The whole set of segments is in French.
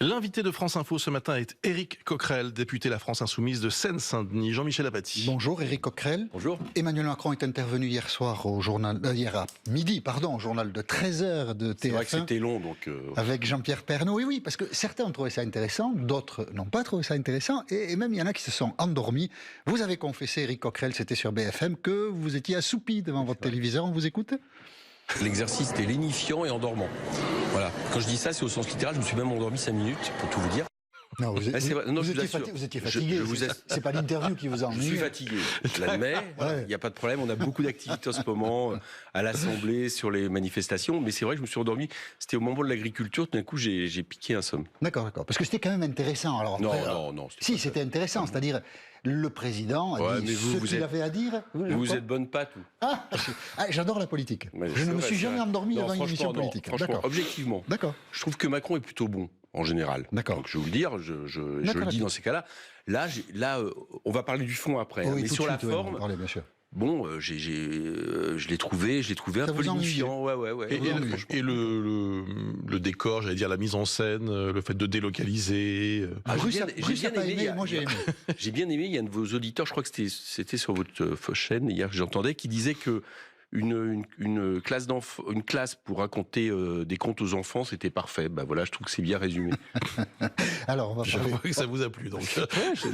L'invité de France Info ce matin est Éric Coquerel, député La France Insoumise de Seine-Saint-Denis. Jean-Michel Apathy. Bonjour Éric Coquerel. Bonjour. Emmanuel Macron est intervenu hier soir au journal, hier à midi, au journal de 13h de TF1. C'est vrai que c'était long, donc... Avec Jean-Pierre Pernaut. Oui, parce que certains ont trouvé ça intéressant, d'autres n'ont pas trouvé ça intéressant, et même il y en a qui se sont endormis. Vous avez confessé, Éric Coquerel, c'était sur BFM, que vous étiez assoupi devant votre téléviseur. On vous écoute ? L'exercice était lénifiant et endormant. Voilà. Quand je dis ça, c'est au sens littéral. Je me suis même endormi 5 minutes, pour tout vous dire. Non, vous étiez fatigué. Je vous C'est pas l'interview qui vous a ennuyé. Je suis fatigué, je l'admets. Il n'y a pas de problème. On a beaucoup d'activités en ce moment à l'Assemblée, sur les manifestations. Mais c'est vrai que je me suis endormi. C'était au moment de l'agriculture. Tout d'un coup, j'ai piqué un somme. D'accord. Parce que c'était quand même intéressant. Alors, après, non. Si, c'était intéressant. C'est-à-dire, le président a dit ce qu'il avait à dire. Vous êtes bonne patte. J'adore la politique. Ouais, je ne me suis jamais endormi devant une émission politique. Franchement, objectivement, je trouve que Macron est plutôt bon. En général. Donc je vais vous le dire, je le dis dans ces cas-là. Là, on va parler du fond après. Oui, mais sur la forme, bien sûr. Bon, je l'ai trouvé un peu lénifiant. Ouais. Et le décor, j'allais dire la mise en scène, le fait de délocaliser. J'ai bien aimé. Moi, j'ai aimé. J'ai bien aimé. Il y a un de vos auditeurs, je crois que c'était sur votre chaîne hier que j'entendais, qui disait que une classe pour raconter des contes aux enfants, c'était parfait. Ben voilà, je trouve que c'est bien résumé. Alors, on va parler... Je vois que ça vous a plu, donc. Ouais, j'ai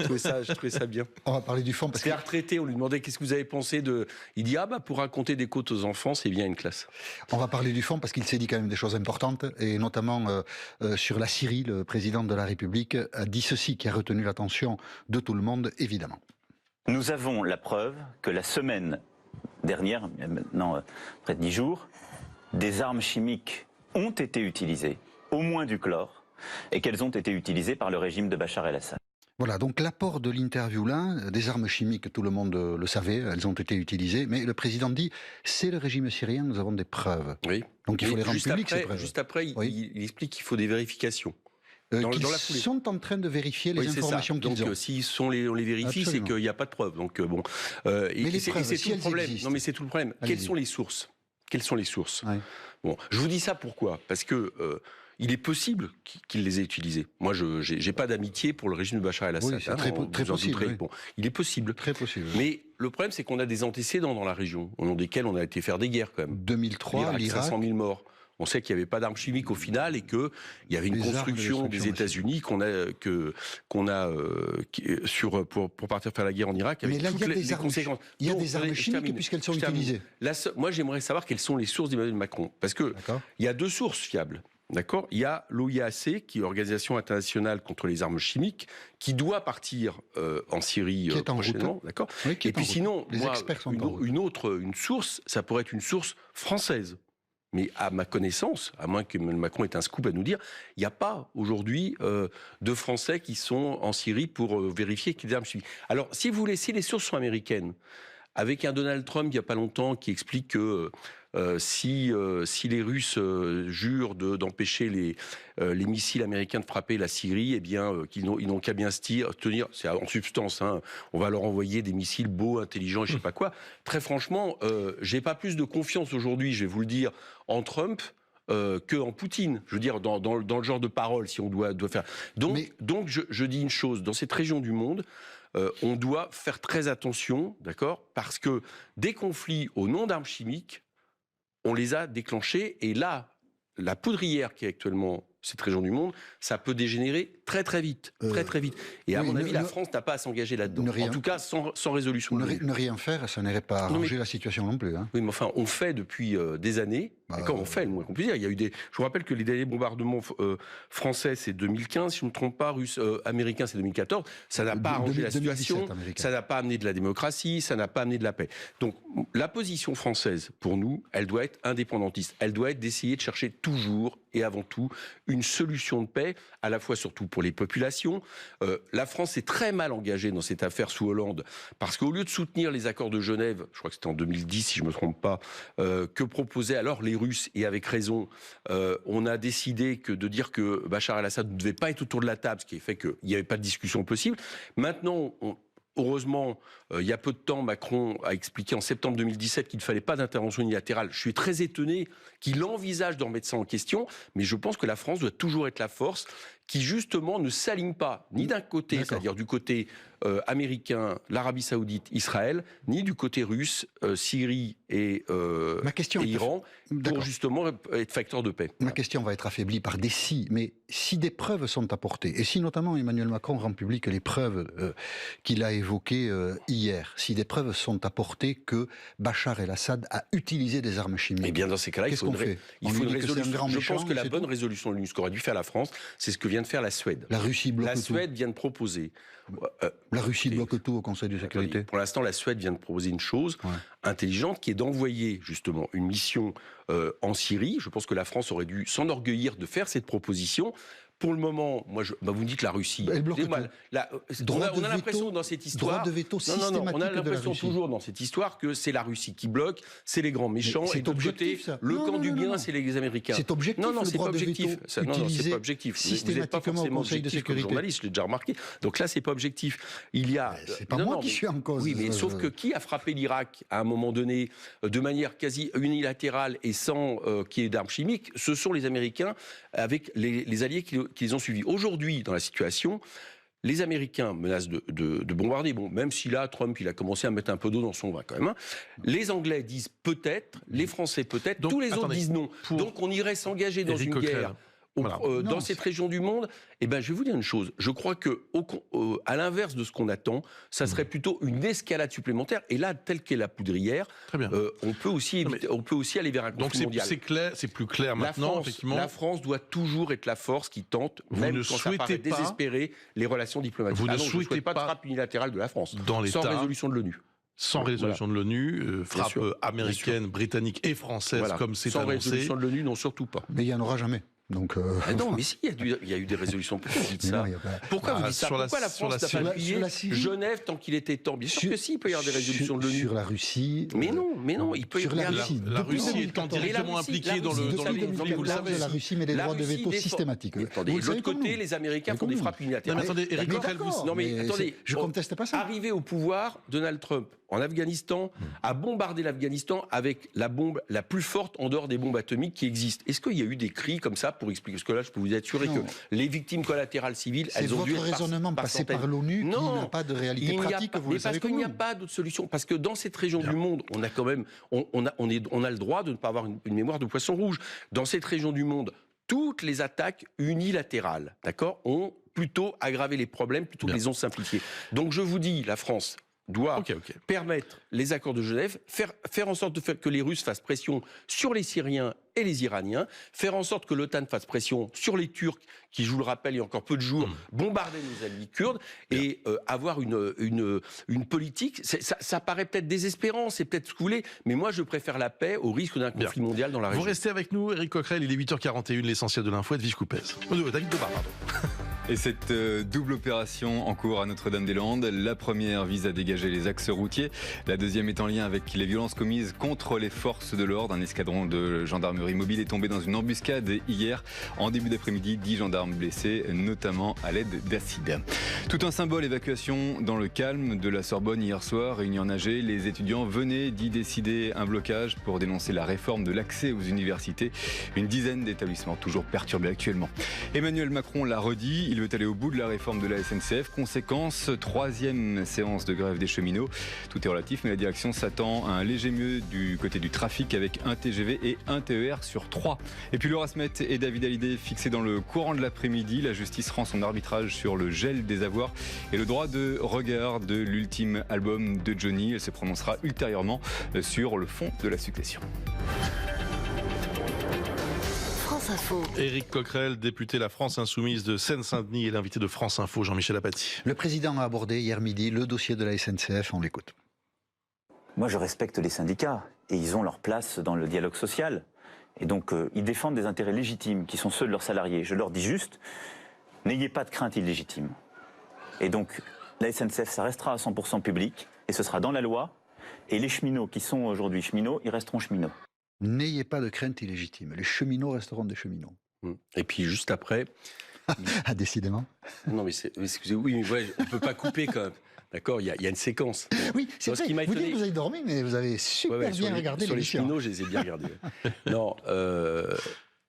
trouvé ça bien. On va parler du fond. Parce qu'il a retraité, on lui demandait qu'est-ce que vous avez pensé de... Il dit, pour raconter des contes aux enfants, c'est bien une classe. On va parler du fond parce qu'il s'est dit quand même des choses importantes, et notamment sur la Syrie, le président de la République a dit ceci qui a retenu l'attention de tout le monde, évidemment. Nous avons la preuve que la semaine dernière, maintenant près de 10 jours, des armes chimiques ont été utilisées, au moins du chlore, et qu'elles ont été utilisées par le régime de Bachar el-Assad. Voilà, donc l'apport de l'interview là, des armes chimiques, tout le monde le savait, elles ont été utilisées, mais le président dit, c'est le régime syrien, nous avons des preuves. Oui. Donc il faut les rendre publiques, ces preuves. Juste après, il explique qu'il faut des vérifications. Dans la foulée. Sont en train de vérifier les informations qu'ils ont. Donc s'ils on les vérifie, c'est qu'il n'y a pas de preuves. Donc bon, mais les preuves, c'est tout le problème. Existent. Non, mais c'est tout le problème. Quelles sont les sources? Bon, je vous dis ça pourquoi? Parce que il est possible qu'il les ait utilisées. Moi, je n'ai pas d'amitié pour le régime de Bachar el-Assad. Oui, c'est très possible. Oui. Bon, il est possible. Très possible. Mais le problème, c'est qu'on a des antécédents dans la région, au nom desquels on a été faire des guerres quand même. 2003, l'Irak, 500 000 morts. On sait qu'il n'y avait pas d'armes chimiques au final et qu'il y avait une construction des États-Unis pour partir faire la guerre en Irak. Mais avec là, toutes il y a des armes chimiques puisqu'elles sont utilisées. Moi, j'aimerais savoir quelles sont les sources d'Emmanuel Macron. Parce qu'il y a deux sources fiables. D'accord. Il y a l'OIAC, qui est l'Organisation internationale contre les armes chimiques, qui doit partir en Syrie prochainement. D'accord. Oui, et puis sinon, une source, ça pourrait être une source française. Mais à ma connaissance, à moins que Macron ait un scoop à nous dire, il n'y a pas aujourd'hui de Français qui sont en Syrie pour vérifier qu'il y a des armes chimiques. Alors, si vous voulez, si les sources sont américaines, avec un Donald Trump il n'y a pas longtemps qui explique que si les Russes jurent d'empêcher les missiles américains de frapper la Syrie, eh bien qu'ils n'ont qu'à bien se tenir, c'est en substance, on va leur envoyer des missiles beaux, intelligents et je sais pas quoi. Très franchement, j'ai pas plus de confiance aujourd'hui, je vais vous le dire, en Trump que en Poutine. Je veux dire, dans le genre de parole, si on doit faire. Donc je dis une chose, dans cette région du monde, on doit faire très attention, d'accord, parce que des conflits au nom d'armes chimiques, on les a déclenchés, et là, la poudrière qui est actuellement cette région du monde, ça peut dégénérer très très vite, très vite. Et à mon avis, la France n'a pas à s'engager là-dedans. En tout cas, sans résolution. Ne rien faire, ça n'irait pas arranger la situation non plus. Oui, mais enfin, on fait depuis des années. D'accord, on fait, le moins qu'on puisse dire. Il y a eu je vous rappelle que les derniers bombardements français, c'est 2015, si je ne me trompe pas, américains, c'est 2014. Ça n'a pas arrangé la situation, ça n'a pas amené de la démocratie, ça n'a pas amené de la paix. Donc, la position française, pour nous, elle doit être indépendantiste. Elle doit être d'essayer de chercher toujours et avant tout une solution de paix, à la fois surtout pour les populations. La France est très mal engagée dans cette affaire sous Hollande, parce qu'au lieu de soutenir les accords de Genève, je crois que c'était en 2010 si je ne me trompe pas, que proposaient alors les Russes, et avec raison, on a décidé de dire que Bachar el-Assad ne devait pas être autour de la table, ce qui fait qu'il n'y avait pas de discussion possible. Maintenant, heureusement, il y a peu de temps, Macron a expliqué en septembre 2017 qu'il ne fallait pas d'intervention unilatérale. Je suis très étonné qu'il envisage de remettre ça en question, mais je pense que la France doit toujours être la force qui justement ne s'alignent pas ni d'un côté, c'est-à-dire du côté américain, l'Arabie Saoudite, Israël, ni du côté russe, Syrie et Iran, pour justement être facteur de paix. Ma question va être affaiblie par des si, mais si des preuves sont apportées, et si notamment Emmanuel Macron rend public les preuves qu'il a évoquées hier, si des preuves sont apportées que Bachar el-Assad a utilisé des armes chimiques. Eh bien, dans ces cas-là, il faut une résolution. Je pense que la bonne résolution de l'ONU, ce qu'aurait dû faire la France, c'est ce que vient de faire la Suède. La Russie bloque tout. La Suède vient de proposer. La Russie bloque tout au Conseil de sécurité. Pour l'instant, la Suède vient de proposer une chose intelligente, qui est d'envoyer justement une mission en Syrie. Je pense que la France aurait dû s'enorgueillir de faire cette proposition. Pour le moment, moi, vous me dites la Russie. Elle bloque on a l'impression dans cette histoire. Droit de veto systématique on a l'impression toujours dans cette histoire que c'est la Russie qui bloque, c'est les grands méchants, et de l'autre côté, le camp du bien, c'est les Américains. C'est objectif. Non, c'est pas objectif. Non, c'est pas objectif. Vous n'êtes pas forcément objectif comme journaliste, je l'ai déjà remarqué. Donc là, c'est pas objectif. Il y a. C'est pas moi qui suis en cause. Oui, mais sauf que qui a frappé l'Irak à un moment donné de manière quasi unilatérale et sans qu'il y ait d'armes chimiques, ce sont les Américains avec les alliés qui les ont suivis. Aujourd'hui, dans la situation, les Américains menacent de bombarder. Bon, même si là, Trump, il a commencé à mettre un peu d'eau dans son vin quand même. Les Anglais disent peut-être, les Français peut-être, tous les autres disent non. Donc on irait s'engager dans une guerre. Dans cette région du monde, je vais vous dire une chose. Je crois que, à l'inverse de ce qu'on attend, ça serait plutôt une escalade supplémentaire. Et là, telle qu'est la poudrière, on peut aussi aller vers un conflit mondial. Donc c'est plus clair maintenant, effectivement. La France doit toujours être la force qui tente, même quand ça paraît désespéré, les relations diplomatiques. Vous ne souhaitez pas de frappe unilatérale de la France, sans résolution de l'ONU. Sans résolution de l'ONU, frappe américaine, britannique et française, comme c'est annoncé. Sans résolution de l'ONU, non, surtout pas. Mais il n'y en aura jamais. Donc non, mais si, il y a eu des résolutions. Pourquoi vous dites ça? Pourquoi vous dites ça? Pourquoi la France n'a pas appuyé Genève tant qu'il était temps? Bien sûr que si, il peut y avoir des résolutions de l'ONU. Sur la Russie. Mais non, il peut y avoir. La Russie étant directement impliquée dans le conflit, vous le savez. La Russie met des droits de veto systématiques. Attendez, de l'autre côté, les Américains font des frappes unilatérales. Non, mais attendez, Éric Coquerel, non, mais attendez, je conteste pas ça. Arrivé au pouvoir, Donald Trump, en Afghanistan, a bombardé l'Afghanistan avec la bombe la plus forte en dehors des bombes atomiques qui existent. Est-ce qu'il y a eu des cris comme ça pour expliquer? Parce que là, je peux vous assurer que les victimes collatérales civiles, elles ont dû être votre raisonnement passé par l'ONU qui n'a pas de réalité pratique, vous le savez. Parce qu'il n'y a pas d'autre solution. Parce que dans cette région du monde, on a quand même, on a le droit de ne pas avoir une mémoire de poisson rouge. Dans cette région du monde, toutes les attaques unilatérales, d'accord, ont plutôt aggravé les problèmes plutôt que les ont simplifiés. Donc je vous dis, la France doit permettre les accords de Genève, faire en sorte de faire que les Russes fassent pression sur les Syriens et les Iraniens, faire en sorte que l'OTAN fasse pression sur les Turcs, qui, je vous le rappelle, il y a encore peu de jours, bombardaient nos alliés kurdes, et avoir une politique. Ça paraît peut-être désespérant, c'est peut-être ce que vous voulez, mais moi je préfère la paix au risque d'un conflit mondial dans la région. Vous restez avec nous, Éric Coquerel, il est 8h41, l'essentiel de l'info, Edwige Coupez. David Debord, pardon. Et cette double opération en cours à Notre-Dame-des-Landes, la première vise à dégager les axes routiers, la deuxième est en lien avec les violences commises contre les forces de l'ordre. Un escadron de gendarmerie mobile est tombé dans une embuscade hier. En début d'après-midi, 10 gendarmes blessés, notamment à l'aide d'acide. Tout un symbole, évacuation dans le calme de la Sorbonne hier soir, réunis en AG. Les étudiants venaient d'y décider un blocage pour dénoncer la réforme de l'accès aux universités. Une dizaine d'établissements toujours perturbés actuellement. Emmanuel Macron l'a redit, il veut aller au bout de la réforme de la SNCF. Conséquence, 3e séance de grève des cheminots. Tout est relatif, mais la direction s'attend à un léger mieux du côté du trafic avec un TGV et un TER sur 3. Et puis Laura Smet et David Hallyday fixés dans le courant de l'après-midi. La justice rend son arbitrage sur le gel des avoirs et le droit de regard de l'ultime album de Johnny. Elle se prononcera ultérieurement sur le fond de la succession. Éric Coquerel, député La France Insoumise de Seine-Saint-Denis et l'invité de France Info, Jean-Michel Apathy. Le président a abordé hier midi le dossier de la SNCF, on l'écoute. Moi je respecte les syndicats et ils ont leur place dans le dialogue social. Et donc ils défendent des intérêts légitimes qui sont ceux de leurs salariés. Je leur dis juste, n'ayez pas de crainte illégitime. Et donc la SNCF, ça restera à 100% public et ce sera dans la loi. Et les cheminots qui sont aujourd'hui cheminots, ils resteront cheminots. N'ayez pas de crainte illégitime. Les cheminots resteront des cheminots. Et puis juste après... Ah, décidément. Non, mais excusez-moi, oui, mais on ne peut pas couper quand même. D'accord, il y a une séquence. Oui, c'est vrai. Vous dites que vous avez dormi, mais vous avez super bien regardé sur l'émission. Les cheminots, je les ai bien regardés. Non,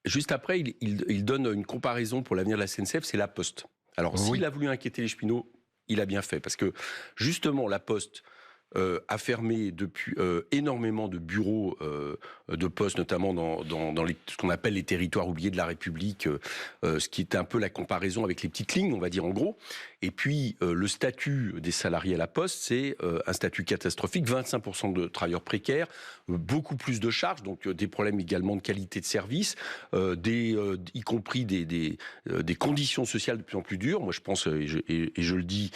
juste après, il donne une comparaison pour l'avenir de la SNCF, c'est la Poste. Alors, Oui. s'il a voulu inquiéter les cheminots, il a bien fait. Parce que, justement, la Poste a fermé depuis énormément de bureaux de poste, notamment dans ce qu'on appelle les territoires oubliés de la République, ce qui est un peu la comparaison avec les petites lignes, on va dire en gros. Et puis, le statut des salariés à la Poste, c'est un statut catastrophique, 25% de travailleurs précaires, beaucoup plus de charges, donc des problèmes également de qualité de service, y compris des conditions sociales de plus en plus dures. Moi, je pense, et je le dis,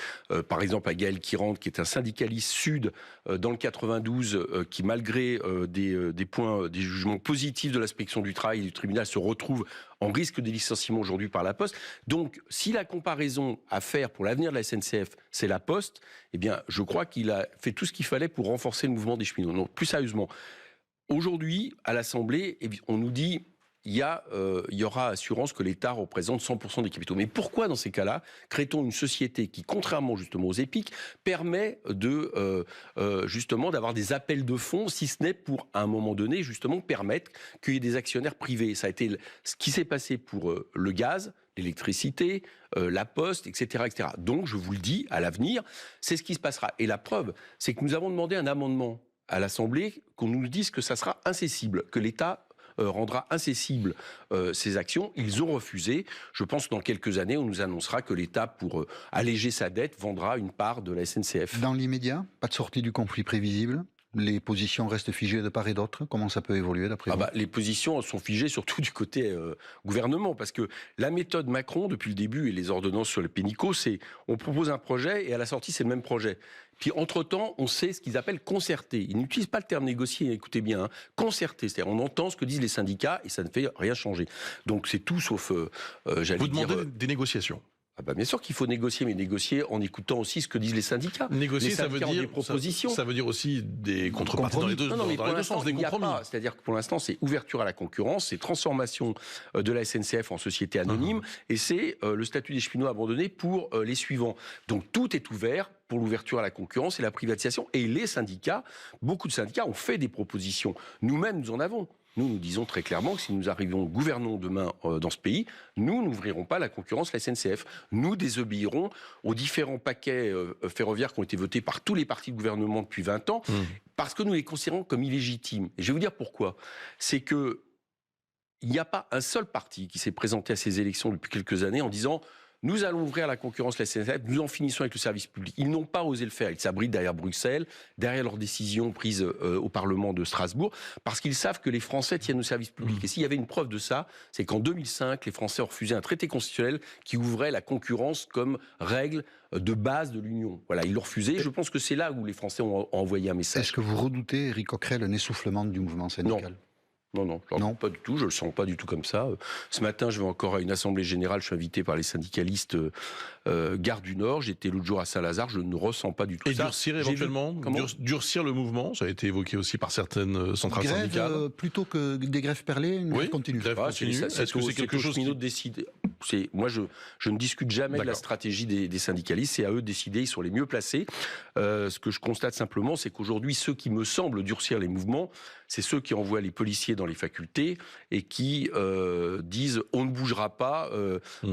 par exemple, à Gaël Kirand, qui est un syndicaliste sud dans le 92, qui malgré des points, des jugements positifs de l'inspection du travail et du tribunal, se retrouve en risque de licenciement aujourd'hui par la Poste. Donc, si la comparaison à faire pour l'avenir de la SNCF, c'est la Poste, eh bien, je crois qu'il a fait tout ce qu'il fallait pour renforcer le mouvement des cheminots. Non, plus sérieusement, aujourd'hui, à l'Assemblée, on nous dit il y aura assurance que l'État représente 100% des capitaux. Mais pourquoi, dans ces cas-là, crée-t-on une société qui, contrairement justement aux EPIC, permet justement d'avoir des appels de fonds, si ce n'est pour, à un moment donné, justement, permettre qu'il y ait des actionnaires privés. Ça a été ce qui s'est passé pour le gaz, l'électricité, la Poste, etc., etc. Donc, je vous le dis, à l'avenir, c'est ce qui se passera. Et la preuve, c'est que nous avons demandé un amendement à l'Assemblée, qu'on nous dise que ça sera incessible, que l'État rendra incessible ces actions. Ils ont refusé. Je pense que dans quelques années, on nous annoncera que l'État, pour alléger sa dette, vendra une part de la SNCF. Dans l'immédiat, pas de sortie du conflit prévisible? Les positions restent figées de part et d'autre? Comment ça peut évoluer d'après vous? Les positions sont figées surtout du côté gouvernement, parce que la méthode Macron, depuis le début, et les ordonnances sur les pénicaux, c'est on propose un projet et à la sortie, c'est le même projet. Puis, entre-temps, on sait ce qu'ils appellent concerter. Ils n'utilisent pas le terme négocier, écoutez bien, hein. Concerter, c'est-à-dire on entend ce que disent les syndicats et ça ne fait rien changer. Donc c'est tout sauf, Vous demandez des négociations? Bien sûr qu'il faut négocier, mais négocier en écoutant aussi ce que disent les syndicats. Négocier, les syndicats ça veut dire des propositions. Ça veut dire aussi des contreparties dans les deux, non, mais dans les deux sens, des compromis. C'est-à-dire que pour l'instant, c'est ouverture à la concurrence, c'est transformation de la SNCF en société anonyme, et c'est le statut des cheminots abandonné pour les suivants. Donc tout est ouvert pour l'ouverture à la concurrence et la privatisation. Et les syndicats, beaucoup de syndicats ont fait des propositions. Nous-mêmes, nous en avons. Nous disons très clairement que si nous gouvernons demain dans ce pays, nous n'ouvrirons pas la concurrence à la SNCF. Nous désobéirons aux différents paquets ferroviaires qui ont été votés par tous les partis de gouvernement depuis 20 ans, parce que nous les considérons comme illégitimes. Et je vais vous dire pourquoi. C'est que il n'y a pas un seul parti qui s'est présenté à ces élections depuis quelques années en disant nous allons ouvrir la concurrence la SNCF, nous en finissons avec le service public. Ils n'ont pas osé le faire. Ils s'abritent derrière Bruxelles, derrière leurs décisions prises au Parlement de Strasbourg, parce qu'ils savent que les Français tiennent au service public. Et s'il y avait une preuve de ça, c'est qu'en 2005, les Français ont refusé un traité constitutionnel qui ouvrait la concurrence comme règle de base de l'Union. Voilà, ils l'ont refusé. Je pense que c'est là où les Français ont envoyé un message. Est-ce que vous redoutez, Éric Coquerel, un essoufflement du mouvement syndical? Non, pas du tout. Je le sens pas du tout comme ça. Ce matin, je vais encore à une assemblée générale. Je suis invité par les syndicalistes Gare du Nord. J'étais l'autre jour à Saint-Lazare. Je ne ressens pas du tout ça. Et durcir éventuellement, durcir le mouvement, ça a été évoqué aussi par certaines centrales syndicales. Plutôt que des grèves perlées, une grève continue. Est-ce que c'est quelque chose qui décide? Moi, je ne discute jamais de la stratégie des syndicalistes. C'est à eux de décider. Ils sont les mieux placés. Ce que je constate simplement, c'est qu'aujourd'hui, ceux qui me semblent durcir les mouvements, c'est ceux qui envoient les policiers dans les facultés et qui disent on ne bougera pas,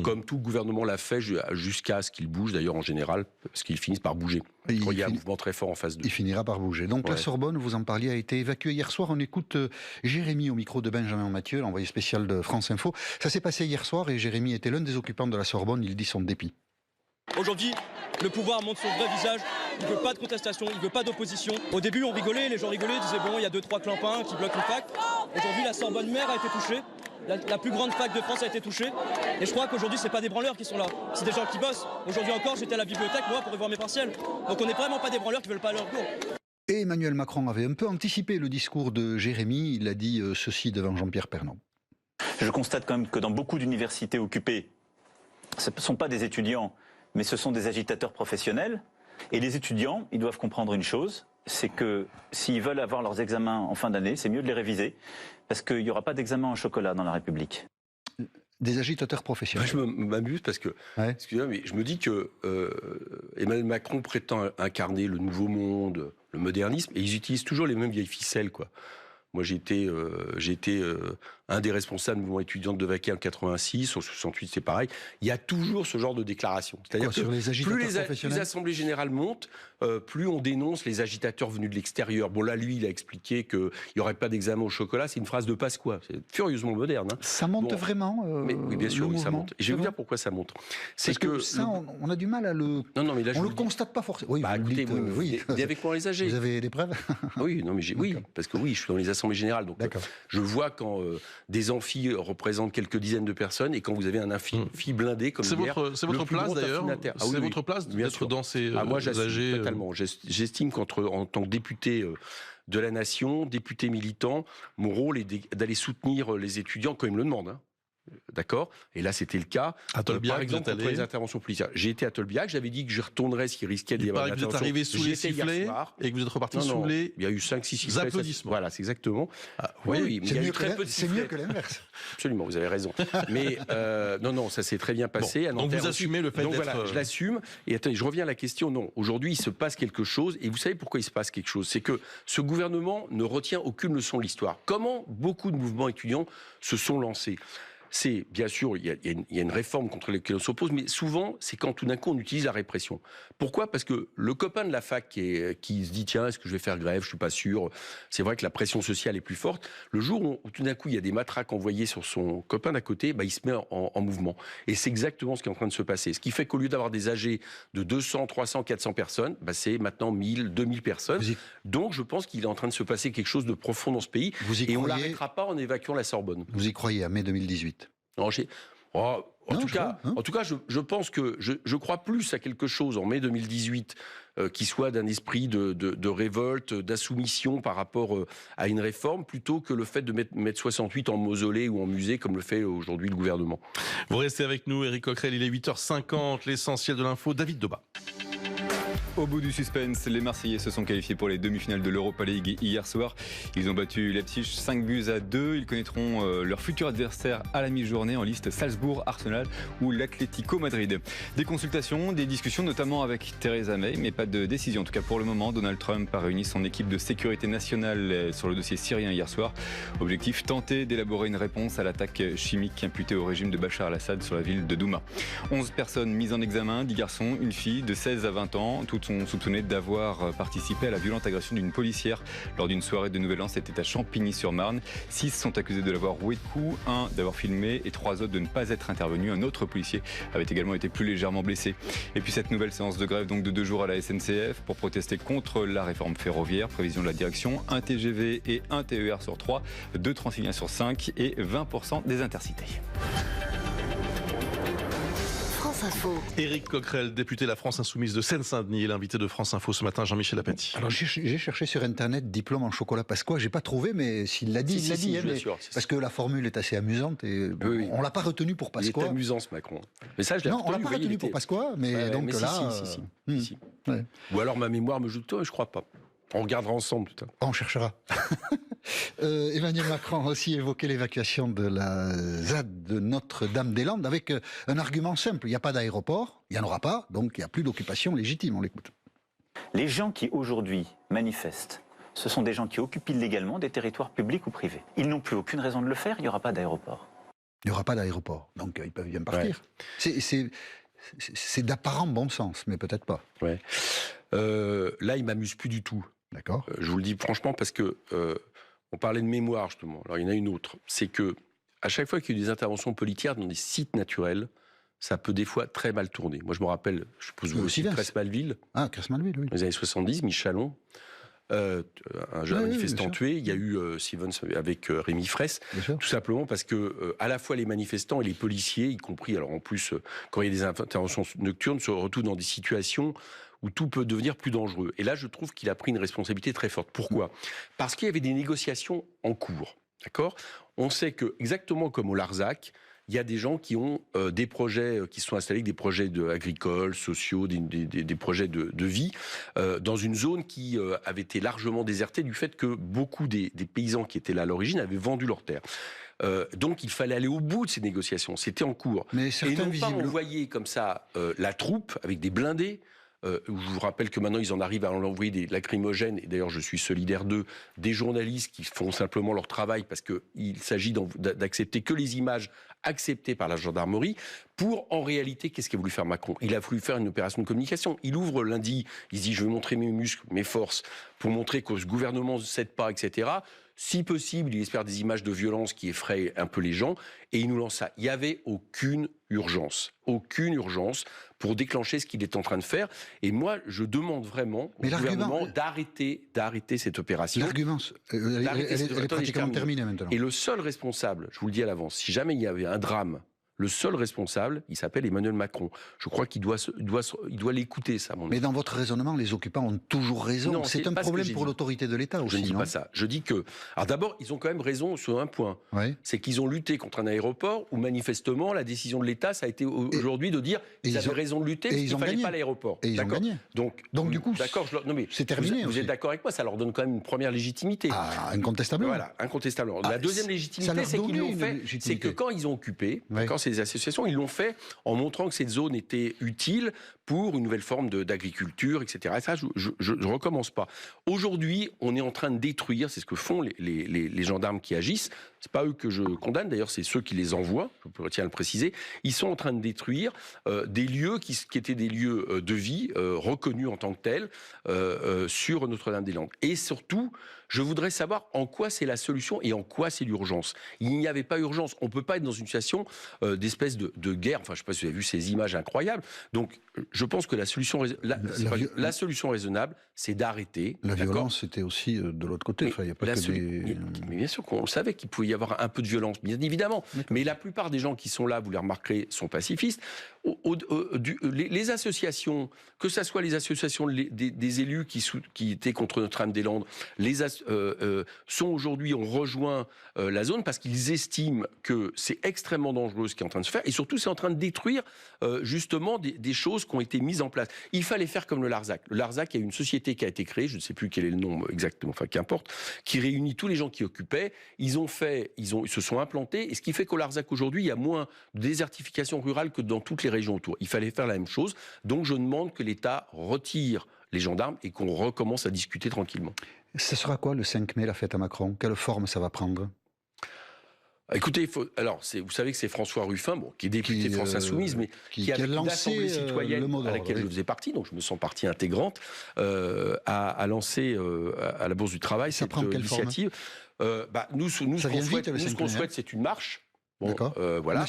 comme tout gouvernement l'a fait jusqu'à ce qu'il bouge, d'ailleurs en général, parce qu'ils finissent par bouger. Il y a un mouvement très fort en face d'eux. Il finira par bouger. Donc la Sorbonne, vous en parliez, a été évacuée hier soir. On écoute Jérémy au micro de Benjamin Mathieu, l'envoyé spécial de France Info. Ça s'est passé hier soir et Jérémy était l'un des occupants de la Sorbonne. Il dit son dépit. Aujourd'hui, le pouvoir montre son vrai visage. Il ne veut pas de contestation, il ne veut pas d'opposition. Au début, on rigolait, les gens rigolaient, disaient bon, il y a 2-3 clampins qui bloquent une fac. Aujourd'hui, la Sorbonne mère a été touchée. La plus grande fac de France a été touchée. Et je crois qu'aujourd'hui, c'est pas des branleurs qui sont là. C'est des gens qui bossent. Aujourd'hui encore, j'étais à la bibliothèque, moi, pour revoir mes partiels. Donc on n'est vraiment pas des branleurs qui veulent pas aller en cours. Et Emmanuel Macron avait un peu anticipé le discours de Jérémy. Il a dit ceci devant Jean-Pierre Pernon. Je constate quand même que dans beaucoup d'universités occupées, ce ne sont pas des étudiants, mais ce sont des agitateurs professionnels. Et les étudiants, ils doivent comprendre une chose, c'est que s'ils veulent avoir leurs examens en fin d'année, c'est mieux de les réviser, parce qu'il n'y aura pas d'examen en chocolat dans la République. Des agitateurs professionnels. Je m'amuse parce que, excusez-moi, mais je me dis que Emmanuel Macron prétend incarner le nouveau monde, le modernisme, et ils utilisent toujours les mêmes vieilles ficelles, quoi. Moi, j'ai été un des responsables du mouvement étudiant de Vaquet en 86, en 68 c'est pareil. Il y a toujours ce genre de déclaration. C'est-à-dire que sur les agitateurs plus professionnels les assemblées générales montent, plus on dénonce les agitateurs venus de l'extérieur. Bon là, lui, il a expliqué qu'il n'y aurait pas d'examen au chocolat. C'est une phrase de Pasqua. C'est furieusement moderne. Hein. Ça monte vraiment mais, oui, bien sûr, oui, ça monte. Et je vais vous dire pourquoi ça monte. C'est que ça, on a du mal à le... Non, mais là, on ne le constate pas forcément. Oui, écoutez, oui. Venez avec moi les âgés. Vous avez des preuves? Oui, non, mais oui, parce que oui, je suis dans les assemblées générales. Donc je vois quand des amphis représentent quelques dizaines de personnes et quand vous avez un amphi blindé comme hier. C'est votre place d'ailleurs. C'est votre place d'être dans ces moi, âgés. Totalement. J'estime en tant que député de la nation, député militant, mon rôle est d'aller soutenir les étudiants quand ils me le demandent. Hein. D'accord. Et là, c'était le cas. À Tolbiac, par exemple, contre les interventions policières. J'ai été à Tolbiac, j'avais dit que je retournerais s'il risquait d'y avoir une intervention. Vous êtes arrivé sous les sifflets et que vous êtes reparti sous les... Il y a eu 5-6 sifflets. Applaudissements. Voilà, c'est exactement. Oui, mais il y a eu très peu de sifflets. C'est mieux que l'inverse. Absolument, vous avez raison. Mais non, ça s'est très bien passé. Donc vous assumez le fait d'être... Donc voilà, je l'assume. Et attendez, je reviens à la question. Non, aujourd'hui, il se passe quelque chose. Et vous savez pourquoi il se passe quelque chose? C'est que ce gouvernement ne retient aucune leçon de l'histoire. Comment beaucoup de mouvements étudiants se sont lancés? C'est, bien sûr, il y a une réforme contre laquelle on s'oppose, mais souvent, c'est quand tout d'un coup, on utilise la répression. Pourquoi? Parce que le copain de la fac qui se dit, tiens, est-ce que je vais faire grève? Je suis pas sûr. C'est vrai que la pression sociale est plus forte. Le jour où tout d'un coup, il y a des matraques envoyées sur son copain d'à côté, il se met en mouvement. Et c'est exactement ce qui est en train de se passer. Ce qui fait qu'au lieu d'avoir des âgés de 200, 300, 400 personnes, c'est maintenant 1000, 2000 personnes. Donc, je pense qu'il est en train de se passer quelque chose de profond dans ce pays. Et on ne l'arrêtera pas en évacuant la Sorbonne. Vous y croyez à mai 2018? Non, en tout cas, je pense que je crois plus à quelque chose en mai 2018 qui soit d'un esprit de révolte, d'insoumission par rapport à une réforme, plutôt que le fait de mettre 68 en mausolée ou en musée, comme le fait aujourd'hui le gouvernement. Vous restez avec nous, Éric Coquerel, il est 8h50, l'essentiel de l'info, David Doba. Au bout du suspense, les Marseillais se sont qualifiés pour les demi-finales de l'Europa League hier soir. Ils ont battu Leipzig 5-2. Ils connaîtront leur futur adversaire à la mi-journée en liste Salzbourg, Arsenal ou l'Atlético Madrid. Des consultations, des discussions notamment avec Theresa May, mais pas de décision. En tout cas pour le moment, Donald Trump a réuni son équipe de sécurité nationale sur le dossier syrien hier soir. Objectif, tenter d'élaborer une réponse à l'attaque chimique imputée au régime de Bachar al-Assad sur la ville de Douma. 11 personnes mises en examen, 10 garçons, une fille de 16 à 20 ans. Toutes sont soupçonnées d'avoir participé à la violente agression d'une policière lors d'une soirée de Nouvel An. C'était à Champigny-sur-Marne. 6 sont accusés de l'avoir roué de coups, 1 d'avoir filmé et 3 autres de ne pas être intervenus. Un autre policier avait également été plus légèrement blessé. Et puis cette nouvelle séance de grève donc de 2 jours à la SNCF pour protester contre la réforme ferroviaire. Prévision de la direction, 1 TGV et 1 TER sur 3, 2 Transiliens sur 5 et 20% des intercités. Éric Coquerel, député de la France Insoumise de Seine-Saint-Denis, est l'invité de France Info ce matin, Jean-Michel Apathy. Alors j'ai cherché sur Internet diplôme en chocolat Pasqua, j'ai pas trouvé, mais s'il l'a dit, il l'a dit. Parce que la formule est assez amusante et on l'a pas retenu pour Pasqua. Il est amusant ce Macron. Mais ça, je l'ai non, on l'a pas retenu pour Pasqua, mais donc mais là. Si. Ouais. Ou alors ma mémoire me joue de toi, je crois pas. On regardera ensemble tout à l'heure. On cherchera. Emmanuel Macron a aussi évoqué l'évacuation de la ZAD de Notre-Dame-des-Landes avec un argument simple. Il n'y a pas d'aéroport, il n'y en aura pas, donc il n'y a plus d'occupation légitime. On l'écoute. Les gens qui aujourd'hui manifestent, ce sont des gens qui occupent illégalement des territoires publics ou privés. Ils n'ont plus aucune raison de le faire, il n'y aura pas d'aéroport. Il n'y aura pas d'aéroport, donc ils peuvent bien partir. Ouais. C'est d'apparent bon sens, mais peut-être pas. Ouais. Là, il m'amuse plus du tout. D'accord. Je vous le dis franchement parce que on parlait de mémoire justement. Alors il y en a une autre, c'est que à chaque fois qu'il y a eu des interventions politiques dans des sites naturels, ça peut des fois très mal tourner. Moi je me rappelle, je suppose vous aussi, Cresse-Malville. Ah, Cresse-Malville, oui. Dans les années 70, Michalon, un jeune manifestant tué. Il y a eu Stevens avec Rémi Fraisse, tout simplement parce que à la fois les manifestants et les policiers, y compris, alors en plus quand il y a des interventions nocturnes, se retrouvent dans des situations où tout peut devenir plus dangereux. Et là, je trouve qu'il a pris une responsabilité très forte. Pourquoi ? Parce qu'il y avait des négociations en cours. D'accord ? On sait que, exactement comme au Larzac, il y a des gens qui ont des projets qui se sont installés, des projets agricoles, sociaux, des projets de vie, dans une zone qui avait été largement désertée du fait que beaucoup des paysans qui étaient là à l'origine avaient vendu leurs terres. Donc il fallait aller au bout de ces négociations, c'était en cours. Mais et non pas envoyer comme ça la troupe avec des blindés je vous rappelle que maintenant ils en arrivent à envoyer des lacrymogènes, et d'ailleurs je suis solidaire d'eux, des journalistes qui font simplement leur travail parce qu'il s'agit d'accepter que les images acceptées par la gendarmerie, pour en réalité, qu'est-ce qu'a voulu faire Macron? Il a voulu faire une opération de communication. Il ouvre lundi, il dit je vais montrer mes muscles, mes forces, pour montrer que ce gouvernement ne cède pas, etc. Si possible, il espère des images de violence qui effraient un peu les gens, et il nous lance ça. Il n'y avait aucune urgence pour déclencher ce qu'il est en train de faire. Et moi, je demande vraiment au gouvernement d'arrêter cette opération. L'argument, elle est pratiquement terminée maintenant. Et le seul responsable, je vous le dis à l'avance, si jamais il y avait un drame, le seul responsable, il s'appelle Emmanuel Macron. Je crois qu'il doit l'écouter, ça. Mais dans votre raisonnement, les occupants ont toujours raison. C'est un problème pour l'autorité de l'État aussi. Je ne dis pas ça. Je dis que... Alors d'abord, ils ont quand même raison sur un point. Oui. C'est qu'ils ont lutté contre un aéroport où manifestement, la décision de l'État, ça a été aujourd'hui de dire qu'ils avaient raison de lutter parce qu'il ne fallait pas l'aéroport. Et ils ont gagné. Donc du coup, c'est terminé. Vous êtes d'accord avec moi? Ça leur donne quand même une première légitimité. Ah, incontestablement. Voilà, incontestablement. La deuxième légitimité, c'est qu'ils l'ont fait. C'est que quand ils ont occupé, quand ces associations, ils l'ont fait en montrant que cette zone était utile pour une nouvelle forme d'agriculture, etc. Et ça, je ne recommence pas. Aujourd'hui, on est en train de détruire, c'est ce que font les gendarmes qui agissent. C'est pas eux que je condamne, d'ailleurs, c'est ceux qui les envoient, je tiens à le préciser. Ils sont en train de détruire des lieux qui étaient des lieux de vie, reconnus en tant que tels, sur Notre-Dame-des-Landes. Et surtout, je voudrais savoir en quoi c'est la solution et en quoi c'est l'urgence. Il n'y avait pas urgence. On ne peut pas être dans une situation d'espèce de guerre. Enfin, je ne sais pas si vous avez vu ces images incroyables. Donc, je pense que la solution raisonnable, c'est d'arrêter. La violence, c'était aussi de l'autre côté. Enfin, y a pas que mais bien sûr qu'on savait qu'il pouvait y avoir un peu de violence, bien évidemment. Mais la plupart des gens qui sont là, vous les remarquerez, sont pacifistes. Les associations, que ce soit les associations des élus qui étaient contre Notre-Dame-des-Landes, sont aujourd'hui, ont rejoint la zone parce qu'ils estiment que c'est extrêmement dangereux ce qui est en train de se faire, et surtout c'est en train de détruire justement des choses qui ont été mises en place. Il fallait faire comme le Larzac. Le Larzac, il y a une société qui a été créée, je ne sais plus quel est le nom exactement, enfin qu'importe, qui réunit tous les gens qui occupaient. Ils se sont implantés, et ce qui fait qu'au Larzac aujourd'hui, il y a moins de désertification rurale que dans toutes les régions autour. Il fallait faire la même chose. Donc je demande que l'État retire les gendarmes et qu'on recommence à discuter tranquillement. Ce sera quoi le 5 mai, la fête à Macron? Quelle forme ça va prendre? Écoutez, vous savez que c'est François Ruffin, qui est député de France Insoumise, mais qui a lancé l'Assemblée citoyenne à laquelle je faisais partie, donc je me sens partie intégrante, a lancé à la Bourse du Travail cette initiative. Nous, ce qu'on souhaite, c'est une marche. Voilà.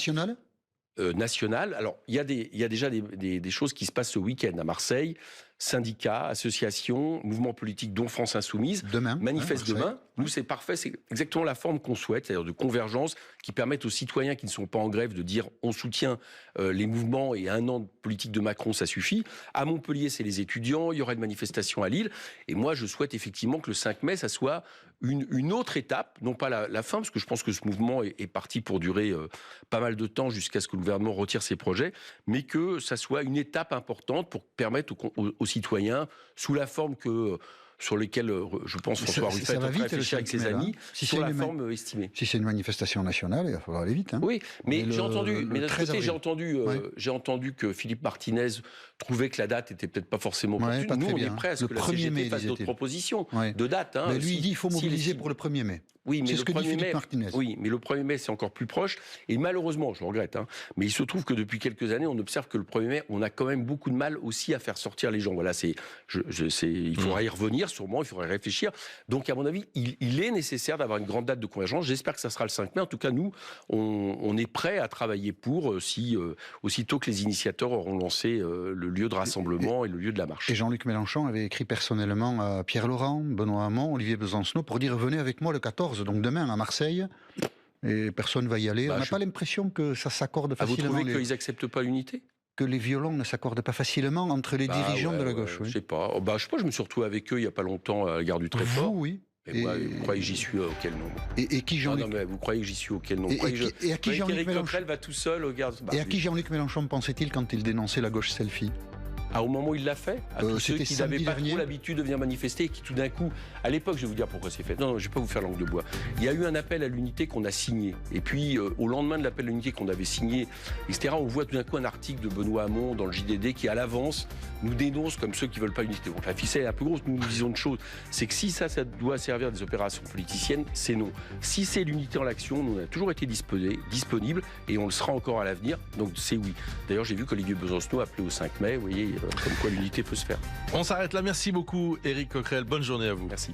Nationale. Alors, il y a déjà des choses qui se passent ce week-end à Marseille. Syndicats, associations, mouvements politiques, dont France Insoumise, manifestent demain. Nous, c'est parfait, c'est exactement la forme qu'on souhaite, c'est-à-dire de convergence, qui permettent aux citoyens qui ne sont pas en grève de dire on soutient les mouvements et 1 an de politique de Macron, ça suffit. À Montpellier, c'est les étudiants, il y aura une manifestation à Lille. Et moi, je souhaite effectivement que le 5 mai, ça soit une autre étape, non pas la fin, parce que je pense que ce mouvement est parti pour durer pas mal de temps jusqu'à ce que le gouvernement retire ses projets, mais que ça soit une étape importante pour permettre aux citoyens, sous la forme sur lesquelles, je pense, François Ruffin est en train de réfléchir avec ses amis, sur la forme estimée. Si c'est une manifestation nationale, il va falloir aller vite. Oui, mais j'ai entendu que Philippe Martinez trouvait que la date était peut-être pas forcément opportune. Nous, on est prêts à ce que la CGT fasse d'autres propositions de date. Mais lui, il dit qu'il faut mobiliser pour le 1er mai. Oui, mais c'est ce que dit Philippe Martinez. Oui, mais le 1er mai, c'est encore plus proche. Et malheureusement, je le regrette, mais il se trouve que depuis quelques années, on observe que le 1er mai, on a quand même beaucoup de mal aussi à faire sortir les gens. Voilà, il faudra y revenir, sûrement, il faudra y réfléchir. Donc, à mon avis, il est nécessaire d'avoir une grande date de convergence. J'espère que ça sera le 5 mai. En tout cas, nous, on est prêts à travailler pour, aussitôt que les initiateurs auront lancé le lieu de rassemblement et le lieu de la marche. Et Jean-Luc Mélenchon avait écrit personnellement à Pierre Laurent, Benoît Hamon, Olivier Besancenot pour dire venez avec moi le 14, donc demain à Marseille. Et personne ne va y aller. On n'a pas l'impression que ça s'accorde facilement. Vous trouvez qu'ils n'acceptent pas l'unité ? Que les violons ne s'accordent pas facilement entre les dirigeants de la gauche. Je sais pas. Je me suis retrouvé avec eux il n'y a pas longtemps à la gare du Tréport. Oui. Et moi, vous croyez que j'y suis auquel nom? Et qui Jean-Luc... Non, mais vous croyez que j'y suis auquel nom? Et à qui Jean-Luc Mélenchon va tout seul au garde... Et à qui Jean-Luc Mélenchon pensait-il quand il dénonçait la gauche selfie? Au moment où il l'a fait, à tous ceux qui n'avaient pas trop l'habitude de venir manifester et qui tout d'un coup, à l'époque, je vais vous dire pourquoi c'est fait. Non, je ne vais pas vous faire langue de bois. Il y a eu un appel à l'unité qu'on a signé. Et puis, au lendemain de l'appel à l'unité qu'on avait signé, etc., on voit tout d'un coup un article de Benoît Hamon dans le JDD qui, à l'avance, nous dénonce comme ceux qui ne veulent pas l'unité. Donc la ficelle est un peu grosse. Nous disons une chose, c'est que si ça doit servir des opérations politiciennes, c'est non. Si c'est l'unité en l'action, nous on a toujours été disponibles et on le sera encore à l'avenir. Donc c'est oui. D'ailleurs, j'ai vu qu'Olivier Besancenot a appelé au 5 mai. Vous voyez, comme quoi l'unité peut se faire. On s'arrête là. Merci beaucoup, Éric Coquerel. Bonne journée à vous. Merci.